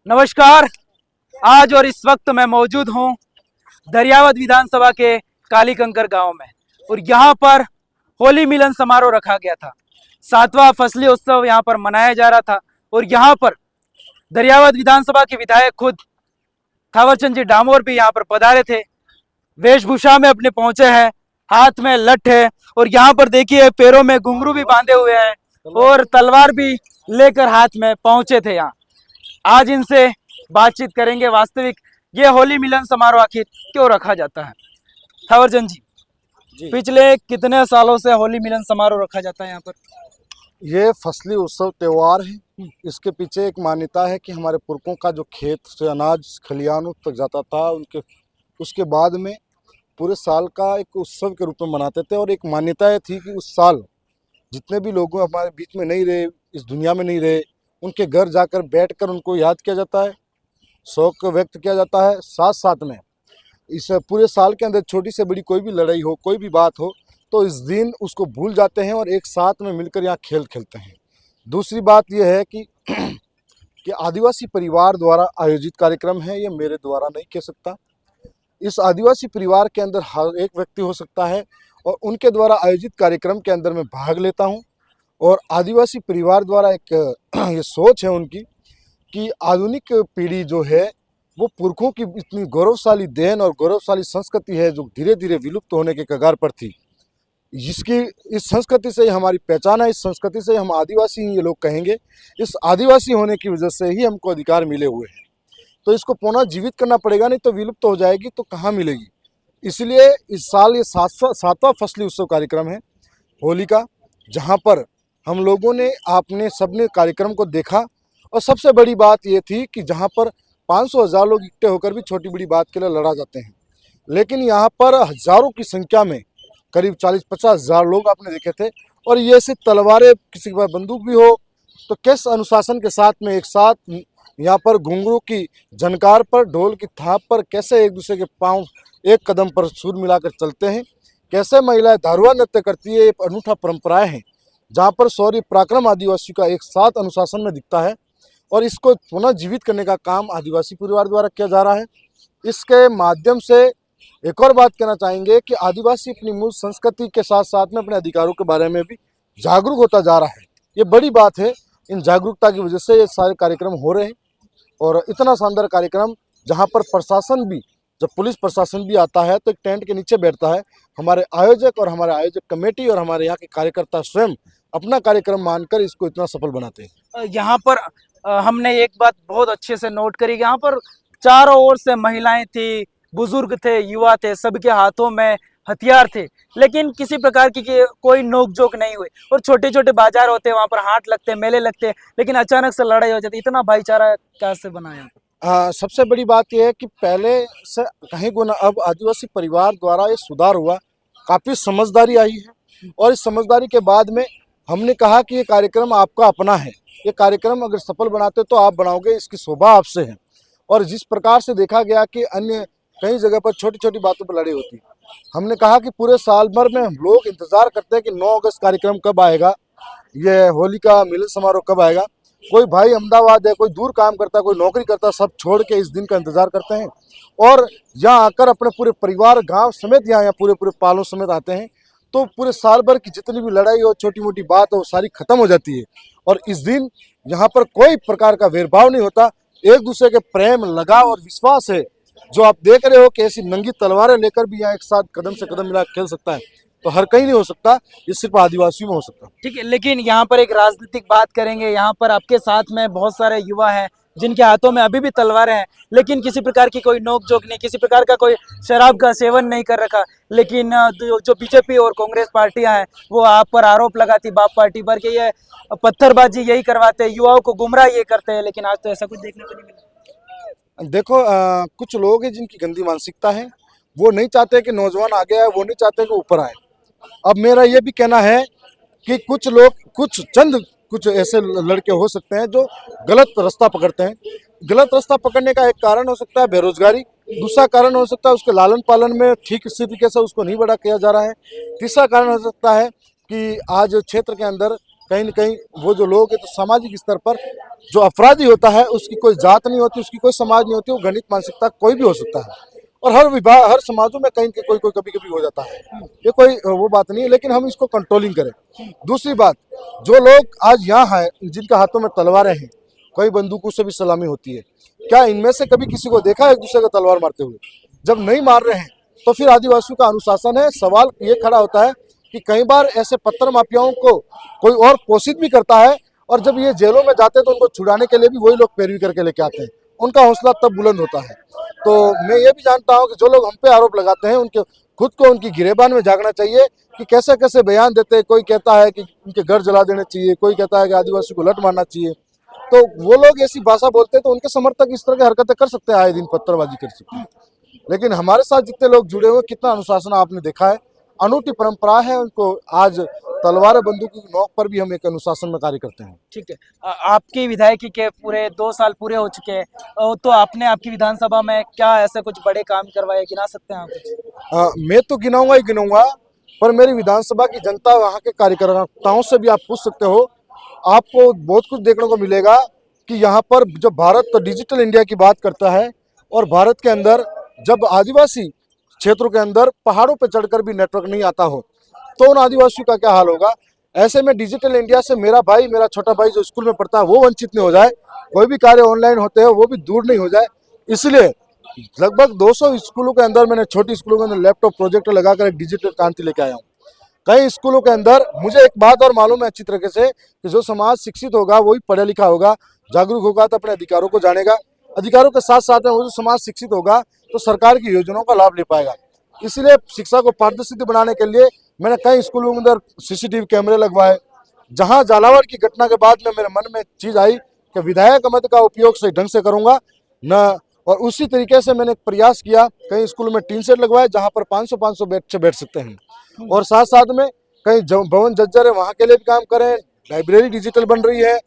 नमस्कार। आज और इस वक्त मैं मौजूद हूं दरियावद विधानसभा के काली कंकर गांव में और यहां पर होली मिलन समारोह रखा गया था। 7वां फसली उत्सव यहां पर मनाया जा रहा था और यहां पर दरियावद विधानसभा के विधायक खुद थावरचंद जी डामोर भी यहां पर पधारे थे। वेशभूषा में अपने पहुंचे हैं, हाथ में लठ है और यहाँ पर देखिए पैरों में घुंघरू भी बांधे हुए हैं और तलवार भी लेकर हाथ में पहुंचे थे यहाँ। आज इनसे बातचीत करेंगे वास्तविक ये होली मिलन समारोह आखिर क्यों रखा जाता है। थावरचंद जी, पिछले कितने सालों से होली मिलन समारोह रखा जाता है यहाँ पर? ये फसली उत्सव त्यौहार है। इसके पीछे एक मान्यता है कि हमारे पुरखों का जो खेत से अनाज खलिहानों तक जाता था उसके बाद में पूरे साल का एक उत्सव के रूप में मनाते थे। और एक मान्यता ये थी कि उस साल जितने भी लोग हमारे बीच में नहीं रहे, इस दुनिया में नहीं रहे, उनके घर जाकर बैठकर उनको याद किया जाता है, शौक व्यक्त किया जाता है। साथ साथ में इस पूरे साल के अंदर छोटी से बड़ी कोई भी लड़ाई हो, कोई भी बात हो, तो इस दिन उसको भूल जाते हैं और एक साथ में मिलकर यहाँ खेल खेलते हैं। दूसरी बात यह है कि आदिवासी परिवार द्वारा आयोजित कार्यक्रम है, ये मेरे द्वारा नहीं कह सकता। इस आदिवासी परिवार के अंदर हर एक व्यक्ति हो सकता है और उनके द्वारा आयोजित कार्यक्रम के अंदर मैं भाग लेता हूँ। और आदिवासी परिवार द्वारा एक ये सोच है उनकी कि आधुनिक पीढ़ी जो है वो पुरखों की इतनी गौरवशाली देन और गौरवशाली संस्कृति है जो धीरे धीरे विलुप्त होने के कगार पर थी, जिसकी इस संस्कृति से ही हमारी पहचान है, इस संस्कृति से हम आदिवासी ही ये लोग कहेंगे। इस आदिवासी होने की वजह से ही हमको अधिकार मिले हुए हैं, तो इसको पुनः जीवित करना पड़ेगा, नहीं तो विलुप्त हो जाएगी तो कहाँ मिलेगी। इसलिए इस साल ये सातवां फसली उत्सव कार्यक्रम है होली का, जहाँ पर हम लोगों ने आपने सबने कार्यक्रम को देखा। और सबसे बड़ी बात ये थी कि जहाँ पर 500,000 लोग इकट्ठे होकर भी छोटी बड़ी बात के लिए लड़ा जाते हैं, लेकिन यहाँ पर हज़ारों की संख्या में करीब 40-50 हज़ार लोग आपने देखे थे। और ये सिर्फ तलवारें, किसी के पास बंदूक भी हो तो किस अनुशासन के साथ में एक साथ यहाँ पर घुंघरू की झनकार पर, ढोल की थाप पर कैसे एक दूसरे के पांव एक कदम पर सुर मिलाकर चलते हैं, कैसे महिलाएं धारुआ नृत्य करती है। एक अनूठा परंपराएं हैं जहाँ पर शौर्य पराक्रम आदिवासी का एक साथ अनुशासन में दिखता है और इसको पुनः जीवित करने का काम आदिवासी परिवार द्वारा किया जा रहा है। इसके माध्यम से एक और बात कहना चाहेंगे कि आदिवासी अपनी मूल संस्कृति के साथ साथ में अपने अधिकारों के बारे में भी जागरूक होता जा रहा है। ये बड़ी बात है, इन जागरूकता की वजह से ये सारे कार्यक्रम हो रहे हैं। और इतना शानदार कार्यक्रम जहाँ पर प्रशासन भी, जब पुलिस प्रशासन भी आता है तो एक टेंट के नीचे बैठता है, हमारे आयोजक और हमारे आयोजक कमेटी और हमारे यहाँ के कार्यकर्ता स्वयं अपना कार्यक्रम मानकर इसको इतना सफल बनाते हैं। यहाँ पर हमने एक बात बहुत अच्छे से नोट करी, यहाँ पर चारों ओर से महिलाएं थी, बुजुर्ग थे, युवा थे, सबके हाथों में हथियार थे, लेकिन किसी प्रकार की कोई नोकझोंक नहीं हुई। और छोटे छोटे बाजार होते हैं, वहां पर हाट लगते हैं, मेले लगते हैं, लेकिन अचानक से लड़ाई हो जाती है। इतना भाईचारा कैसे बनाया? सबसे बड़ी बात यह है कि पहले से कहीं गुना अब आदिवासी परिवार द्वारा ये सुधार हुआ, काफ़ी समझदारी आई है। और इस समझदारी के बाद में हमने कहा कि ये कार्यक्रम आपका अपना है, ये कार्यक्रम अगर सफल बनाते तो आप बनाओगे, इसकी शोभा आपसे है। और जिस प्रकार से देखा गया कि अन्य कई जगह पर छोटी छोटी बातों पर लड़ाई होती, हमने कहा कि पूरे साल भर में हम लोग इंतज़ार करते हैं कि 9 अगस्त कार्यक्रम कब आएगा, ये होली का मिलन समारोह कब आएगा। कोई भाई अहमदाबाद है, कोई दूर काम करता है, कोई नौकरी करता है, सब छोड़ के इस दिन का इंतज़ार करते हैं और यहाँ आकर अपने पूरे परिवार गांव समेत यहाँ पूरे पालों समेत आते हैं। तो पूरे साल भर की जितनी भी लड़ाई हो, छोटी मोटी बात हो, सारी खत्म हो जाती है। और इस दिन यहाँ पर कोई प्रकार का भेदभाव नहीं होता, एक दूसरे के प्रेम, लगाव और विश्वास है। जो आप देख रहे हो कि ऐसी नंगी तलवारें लेकर भी यहाँ एक साथ कदम से कदम मिला खेल सकता है, तो हर कहीं नहीं हो सकता, ये सिर्फ आदिवासियों में हो सकता है। ठीक है, लेकिन यहाँ पर एक राजनीतिक बात करेंगे। यहाँ पर आपके साथ में बहुत सारे युवा हैं जिनके हाथों में अभी भी तलवारें हैं, लेकिन किसी प्रकार की कोई नोक-झोंक नहीं, किसी प्रकार का कोई शराब का सेवन नहीं कर रखा। लेकिन जो बीजेपी और कांग्रेस पार्टियां हैं वो आप पर आरोप लगाती, बाप पार्टी पर, कि ये पत्थरबाजी यही करवाते हैं, युवाओं को गुमराह ये करते हैं, लेकिन आज तो ऐसा कुछ देखने को नहीं मिला। देखो, कुछ लोग हैं जिनकी गंदी मानसिकता है, वो नहीं चाहते कि नौजवान आगे आए, वो नहीं चाहते कि ऊपर आए। अब मेरा ये भी कहना है कि कुछ लोग, कुछ ऐसे लड़के हो सकते हैं जो गलत रास्ता पकड़ते हैं। गलत रास्ता पकड़ने का एक कारण हो सकता है बेरोजगारी, दूसरा कारण हो सकता है उसके लालन पालन में ठीक इसी तरीके से उसको नहीं बड़ा किया जा रहा है, तीसरा कारण हो सकता है कि आज क्षेत्र के अंदर कहीं न कहीं वो जो लोग हैं तो सामाजिक स्तर पर जो अपराधी होता है उसकी कोई जात नहीं होती, उसकी कोई समाज नहीं होती, वो घृणित मानसिकता कोई भी हो सकता है। और हर समाजों में कहीं कोई कोई कभी कभी हो जाता है, ये कोई वो बात नहीं है, लेकिन हम इसको कंट्रोलिंग करें। दूसरी बात, जो लोग आज यहाँ हैं जिनके हाथों में तलवारें हैं, कई बंदूकों से भी सलामी होती है, क्या इनमें से कभी किसी को देखा है एक दूसरे को तलवार मारते हुए? जब नहीं मार रहे हैं तो फिर आदिवासियों का अनुशासन है। सवाल ये खड़ा होता है कि कई बार ऐसे पत्थर माफियाओं को कोई और पोषित भी करता है, और जब ये जेलों में जाते हैं तो उनको छुड़ाने के लिए भी वही लोग पैरवी करके लेके आते हैं, उनका हौसला तब बुलंद होता है। तो मैं ये भी जानता हूँ कि जो लोग हम पे आरोप लगाते हैं उनके खुद को उनकी गिरेबान में झांकना चाहिए कि कैसे कैसे बयान देते हैं। कोई कहता है कि उनके घर जला देने चाहिए, कोई कहता है कि आदिवासी को लट मारना चाहिए। तो वो लोग ऐसी भाषा बोलते हैं तो उनके समर्थक इस तरह की हरकतें कर सकते हैं, आए दिन पत्थरबाजी कर सकते हैं। लेकिन हमारे साथ जितने लोग जुड़े हुए, कितना अनुशासन आपने देखा है, अनूठी परंपरा है उनको। आज तलवार बंदूक की नोक पर भी हम एक अनुशासन में कार्य करते हैं। ठीक है। आपकी विधायकी के पूरे 2 साल पूरे हो चुके हैं, तो आपने आपकी विधानसभा में क्या ऐसे कुछ बड़े काम करवाए, गिना सकते हैं आप कुछ? मैं तो गिनाऊंगा ही गिनाऊंगा, पर मेरी विधानसभा की जनता, वहाँ के कार्यकर्ताओं से भी आप पूछ सकते हो, आपको बहुत कुछ देखने को मिलेगा कि यहाँ पर जब भारत तो डिजिटल इंडिया की बात करता है, और भारत के अंदर जब आदिवासी क्षेत्रों के अंदर पहाड़ों पर चढ़कर भी नेटवर्क नहीं आता हो तो उन आदिवासियों का क्या हाल होगा। ऐसे में डिजिटल इंडिया से मेरा भाई, मेरा छोटा भाई जो स्कूल में पढ़ता है वो वंचित नहीं हो जाए, कोई भी कार्य ऑनलाइन होते हैं वो भी दूर नहीं हो जाए। इसलिए लगभग 200 स्कूलों के अंदर मैंने, छोटी स्कूलों के अंदर लैपटॉप प्रोजेक्टर लगाकर एक डिजिटल क्रांति लेके आया हूँ। कई स्कूलों के अंदर मुझे एक बात और मालूम है अच्छी तरीके से कि जो समाज शिक्षित होगा, वही पढ़ा लिखा होगा, जागरूक होगा, तो अपने अधिकारों को जानेगा। अधिकारों के साथ साथ में वो जो समाज शिक्षित होगा तो सरकार की योजनाओं का लाभ ले पाएगा। इसलिए शिक्षा को पारदर्शी बनाने के लिए मैंने कई स्कूलों के अंदर सीसीटीवी कैमरे लगवाए। जहां झालावाड़ की घटना के बाद में मेरे मन में चीज आई कि विधायक मत का उपयोग सही ढंग से करूंगा न, और उसी तरीके से मैंने एक प्रयास किया। कई स्कूलों में टीन सेट लगवाए जहां पर 500-500 बच्चे बैठ सकते हैं, और साथ साथ में कई भवन जर्जर है वहां के लिए भी काम करें। लाइब्रेरी डिजिटल बन रही है,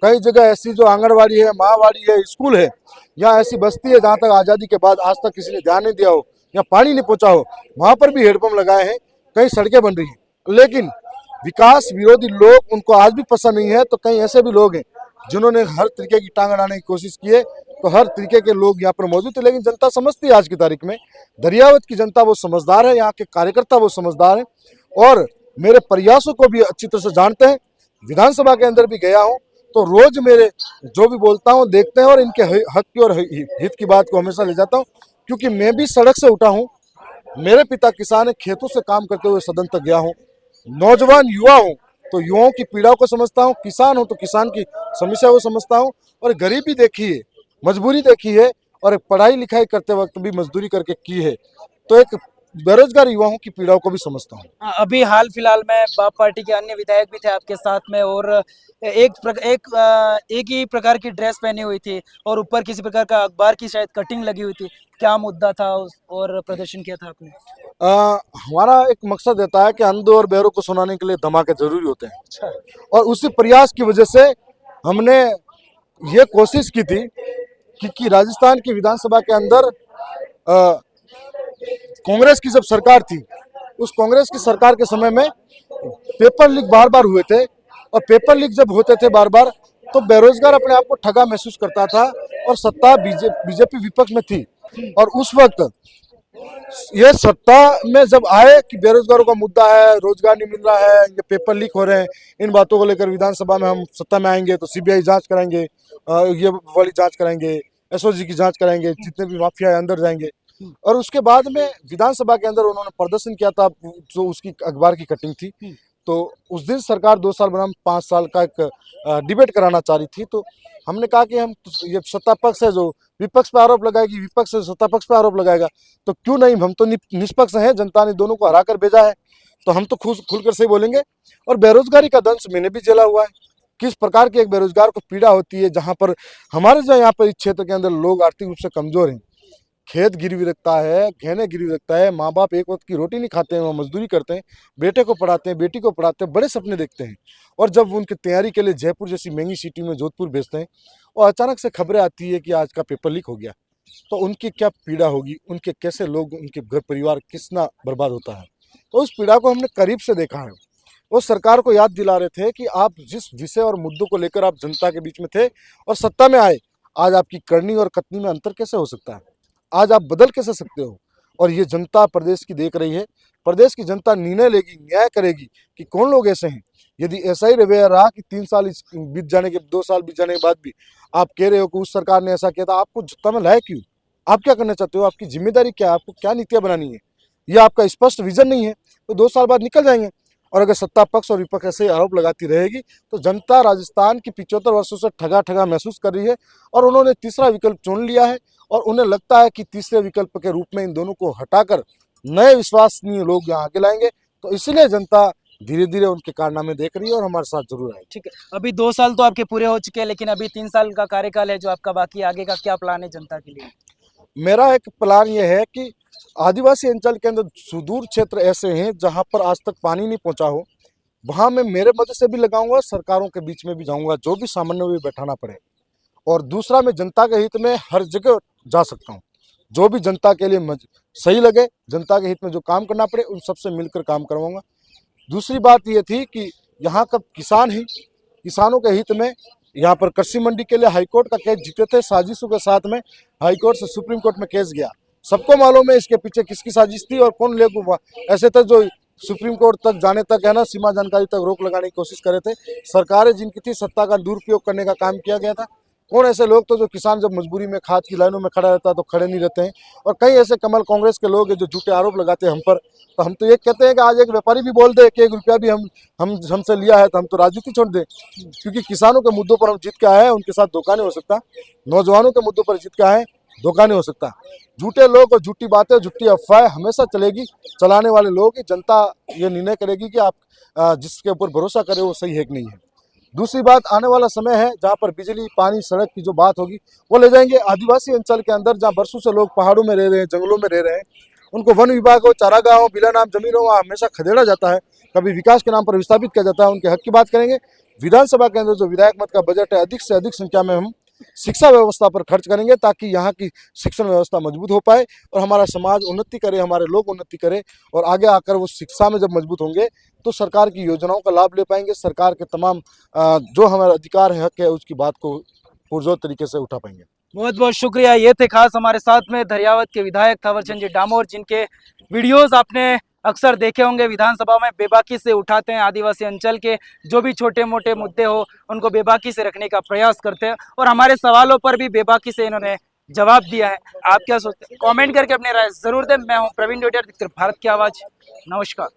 कई जगह ऐसी जो आंगनबाड़ी है, माहवाड़ी है, स्कूल है, या ऐसी बस्ती है जहाँ तक आज़ादी के बाद आज तक किसी ने ध्यान नहीं दिया हो या पानी नहीं पहुंचा हो, वहां पर भी हेडपंप लगाए हैं। कई सड़कें बन रही हैं, लेकिन विकास विरोधी लोग उनको आज भी पसंद नहीं है। तो कई ऐसे भी लोग हैं जिन्होंने हर तरीके की टांग अड़ाने की कोशिश की है। तो हर तरीके के लोग यहाँ पर मौजूद है, लेकिन जनता समझती है आज की तारीख में। दरियावत की जनता वो समझदार है, यहाँ के कार्यकर्ता वो समझदार है, और मेरे प्रयासों को भी अच्छी तरह से जानते हैं। विधानसभा के अंदर भी गया हूँ तो रोज मेरे जो भी बोलता हूँ देखते हैं, और इनके हक की और हित की बात को हमेशा ले जाता हूँ, क्योंकि मैं भी सड़क से उठा हूँ। मेरे पिता किसान है, खेतों से काम करते हुए सदन तक गया हूँ। नौजवान युवा हूँ तो युवाओं की पीड़ा को समझता हूँ, किसान हूँ तो किसान की समस्या को समझता हूँ, और गरीबी देखी है, मजबूरी देखी है, और पढ़ाई लिखाई करते वक्त भी मजदूरी करके की है। तो एक बेरोजगार युवाओं की पीड़ाओं को भी समझता हूँ। अभी हाल फिलहाल में बाप पार्टी के अन्य विधायक भी थे आपके साथ में, और एक ही प्रकार की ड्रेस पहनी हुई थी और ऊपर किसी प्रकार का अखबार की शायद कटिंग लगी हुई थी। क्या मुद्दा था और प्रदर्शन किया था आपने? हमारा एक मकसद रहता है कि अंधों और बहरों को सुनाने के लिए धमाके जरूरी होते हैं, अच्छा। और उसी प्रयास की वजह से हमने ये कोशिश की थी कि राजस्थान की विधानसभा के अंदर कांग्रेस की जब सरकार थी, उस कांग्रेस की सरकार के समय में पेपर लीक बार बार हुए थे, और पेपर लीक जब होते थे बार बार तो बेरोजगार अपने आप को ठगा महसूस करता था, और सत्ता बीजेपी विपक्ष में थी। और उस वक्त ये सत्ता में जब आए कि बेरोजगारों का मुद्दा है, रोजगार नहीं मिल रहा है, ये पेपर लीक हो रहे हैं, इन बातों को लेकर विधानसभा में हम सत्ता में आएंगे तो सीबीआई जांच कराएंगे, ये वाली जांच कराएंगे, एसओजी की जांच कराएंगे, जितने भी माफिया अंदर जाएंगे। और उसके बाद में विधानसभा के अंदर उन्होंने प्रदर्शन किया था, जो उसकी अखबार की कटिंग थी। तो उस दिन सरकार 2 साल बनाम 5 साल का एक डिबेट कराना चाह रही थी। तो हमने कहा कि हम ये सत्ता पक्ष है जो विपक्ष पे आरोप लगाएगी, विपक्ष सत्ता पक्ष पे आरोप लगाएगा, तो क्यों नहीं, हम तो निष्पक्ष हैं, जनता ने दोनों को हरा कर भेजा है, तो हम तो खुलकर सही बोलेंगे। और बेरोजगारी का दंश मैंने भी झेला हुआ है, किस प्रकार की एक बेरोजगार को पीड़ा होती है, जहाँ पर हमारे जो यहाँ पर इस क्षेत्र के अंदर लोग आर्थिक रूप से कमजोर हैं, खेत गिरवी रखता है, गहने गिरवी रखता है, माँ बाप एक वक्त की रोटी नहीं खाते हैं, वो मजदूरी करते हैं, बेटे को पढ़ाते हैं, बेटी को पढ़ाते हैं, बड़े सपने देखते हैं, और जब उनकी तैयारी के लिए जयपुर जैसी महंगी सिटी में जोधपुर भेजते हैं, और अचानक से खबरें आती है कि आज का पेपर लीक हो गया, तो उनकी क्या पीड़ा होगी, उनके कैसे लोग, उनके घर परिवार कितना बर्बाद होता है। तो उस पीड़ा को हमने करीब से देखा है, वो सरकार को याद दिला रहे थे कि आप जिस विषय और मुद्दों को लेकर आप जनता के बीच में थे और सत्ता में आए, आज आपकी करनी और कथनी में अंतर कैसे हो सकता है, आज आप बदल कैसे सकते हो। और ये जनता प्रदेश की देख रही है, प्रदेश की जनता निर्णय लेगी, न्याय करेगी कि कौन लोग ऐसे हैं। यदि ऐसा ही रवैया रहा कि 3 साल बीत जाने के 2 साल बीत जाने के बाद भी आप कह रहे हो कि उस सरकार ने ऐसा किया था, आपको सत्ता में लाया क्यों, आप क्या करना चाहते हो, आपकी जिम्मेदारी क्या है, आपको क्या नीतियां बनानी है, ये आपका स्पष्ट विजन नहीं है तो 2 साल बाद निकल जाएंगे। और अगर सत्ता पक्ष और विपक्ष ऐसे आरोप लगाती रहेगी तो जनता राजस्थान की 75 वर्षों से ठगा ठगा महसूस कर रही है और उन्होंने तीसरा विकल्प चुन लिया है। और उन्हें लगता है कि तीसरे विकल्प के रूप में इन दोनों को हटाकर नए विश्वसनीय लोग यहाँ आगे लाएंगे। तो इसलिए जनता धीरे धीरे उनके कारनामे देख रही है और हमारे साथ जरूर आएगी। ठीक है, अभी 2 साल तो आपके पूरे हो चुके हैं, लेकिन अभी 3 साल का कार्यकाल है जो आपका बाकी है। आगे का क्या प्लान है जनता के लिए? मेरा एक प्लान ये है कि आदिवासी अंचल के अंदर सुदूर क्षेत्र ऐसे हैं जहाँ पर आज तक पानी नहीं पहुँचा हो, वहाँ मैं मेरे मदद से भी लगाऊंगा, सरकारों के बीच में भी जाऊंगा, जो भी सामान्य भी बैठाना पड़े। और दूसरा, मैं जनता के हित में हर जगह जा सकता हूँ, जो भी जनता के लिए सही लगे, जनता के हित में जो काम करना पड़े उन सबसे मिलकर काम करवाऊंगा। दूसरी बात ये थी कि यहाँ का किसान ही, किसानों के हित में यहाँ पर कृषि मंडी के लिए हाईकोर्ट का केस जीते थे, साजिशों के साथ में हाईकोर्ट से सुप्रीम कोर्ट में केस गया। सबको मालूम है इसके पीछे किसकी साजिश थी और कौन लोग ऐसे थे जो सुप्रीम कोर्ट तक जाने तक, है ना, सीमा जानकारी तक रोक लगाने की कोशिश करे थे। सरकारें जिनकी थी, सत्ता का दुरुपयोग करने का काम किया गया था। कौन ऐसे लोग तो जो किसान जब मजबूरी में खाद की लाइनों में खड़ा रहता है तो खड़े नहीं रहते हैं। और कई ऐसे कमल कांग्रेस के लोग हैं जो झूठे आरोप लगाते हैं हम पर। तो हम तो ये कहते हैं कि आज एक व्यापारी भी बोल दे कि 1 रुपया भी हम हमसे लिया है तो हम तो राजनीति छोड़ दें, क्योंकि किसानों के मुद्दों पर हम जीत के आए हैं, उनके साथ धोखा नहीं हो सकता। नौजवानों के मुद्दों पर जीत के आए, धोखा नहीं हो सकता। झूठे लोग और झूठी बातें, झूठी अफवाहें हमेशा चलेगी, चलाने वाले लोग ही। जनता ये निर्णय करेगी कि आप जिसके ऊपर भरोसा करें वो सही है कि नहीं है। दूसरी बात, आने वाला समय है जहाँ पर बिजली, पानी, सड़क की जो बात होगी वो ले जाएंगे। आदिवासी अंचल के अंदर जहाँ बरसों से लोग पहाड़ों में रह रहे हैं, जंगलों में रह रहे हैं, उनको वन विभाग हो, चारागाह हो, बिला नाम जमीन हो, वहाँ हमेशा खदेड़ा जाता है, कभी विकास के नाम पर विस्थापित किया जाता है। उनके हक की बात करेंगे। विधानसभा के अंदर जो विधायक मत का बजट है, अधिक से अधिक संख्या में हम शिक्षा व्यवस्था पर खर्च करेंगे ताकि यहाँ की शिक्षण व्यवस्था मजबूत हो पाए और हमारा समाज उन्नति करे, हमारे लोग उन्नति करे। और आगे आकर वो शिक्षा में जब मजबूत होंगे तो सरकार की योजनाओं का लाभ ले पाएंगे, सरकार के तमाम जो हमारा अधिकार है, हक है, उसकी बात को पुरजोर तरीके से उठा पाएंगे। बहुत बहुत शुक्रिया। ये थे खास हमारे साथ में धरियावद के विधायक थावरचंद जी डामोर, जिनके वीडियोस आपने अक्सर देखे होंगे। विधानसभा में बेबाकी से उठाते हैं, आदिवासी अंचल के जो भी छोटे मोटे मुद्दे हो उनको बेबाकी से रखने का प्रयास करते हैं और हमारे सवालों पर भी बेबाकी से इन्होंने जवाब दिया है। आप क्या सोचते हैं? कमेंट करके अपनी राय जरूर दें। मैं हूं प्रवीण डोडिया, भारत की आवाज। नमस्कार।